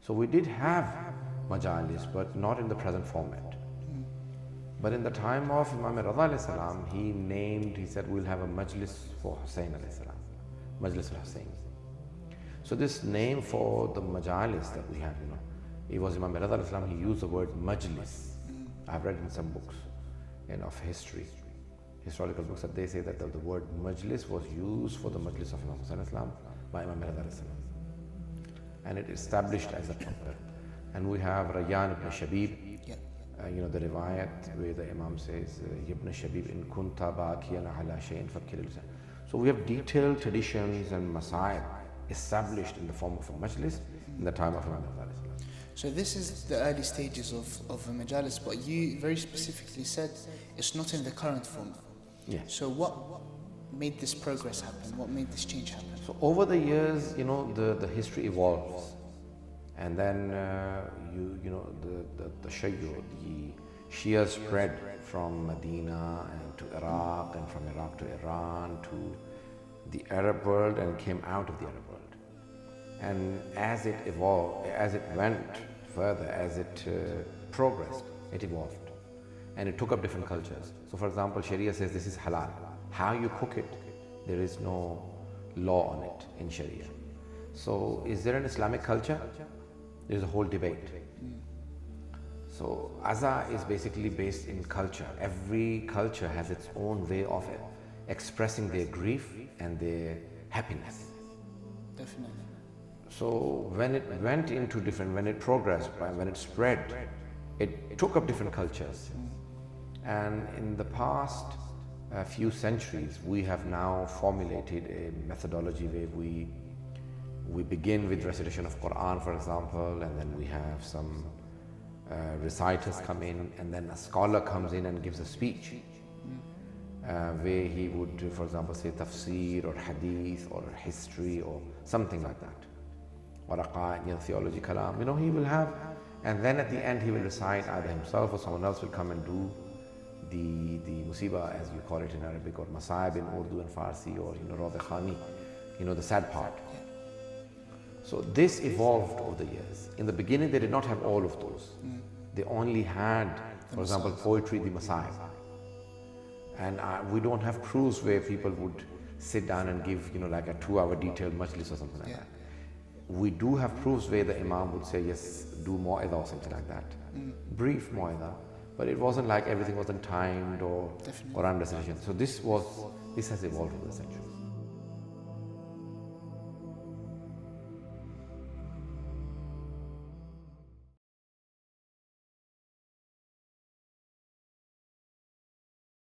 So we did have Majalis, but not in the present format. But in the time of Imam Raza alayhi salam, he said we'll have a Majlis for Hussain alayhi salam, Majlis al-Hussain. So this name for the Majalis that we have, it was Imam Raza alayhi salam, he used the word Majlis. I've read in some books of history, historical books, that they say that the word Majlis was used for the Majlis of Imam Hussain alayhi salam by Imam Raza alayhi salam. And it established as a proper. And we have Rayyan ibn Shabib, the riwayat where the Imam says, Ibn Shabib in kunta bakiyan ala shayin fabkir lisan. So we have detailed traditions and masaib established in the form of a majlis in the time of Imam Raza. So this is the early stages of a majalis, but you very specifically said it's not in the current form. Yes. So what made this progress happen? What made this change happen? So over the years, the history evolves. And then, the Shia spread from Medina and to Iraq, and from Iraq to Iran, to the Arab world, and came out of the Arab world. And as it evolved, as it went further, as it progressed, it evolved. And it took up different cultures. So for example, Sharia says this is halal. How you cook it, there is no law on it in Sharia. So is there an Islamic culture? There's a whole debate. So Aza is basically based in culture. Every culture has its own way of expressing their grief and their happiness. Definitely. So when it went into when it progressed, when it spread, it took up different cultures. And in the past few centuries, we have now formulated a methodology where we begin with recitation of Quran, for example, and then we have some reciters come in, and then a scholar comes in and gives a speech where he would, for example, say tafsir or hadith or history or something like that, or aqaid, theology, kalam. He will have, and then at the end he will recite, either himself or someone else will come and do the musibah, as you call it in Arabic, or masaib in Urdu and Farsi, or Rawd Khani, the sad part. So this evolved over the years. In the beginning, they did not have all of those. They only had, for example, poetry, the masaib. And we don't have proofs where people would sit down and give, like a 2-hour detailed majlis or something like that. We do have proofs where the Imam would say, yes, do mu'idha or something like that. Brief mu'idha. But it wasn't like everything wasn't timed or Quran recitation. So this has evolved over the centuries.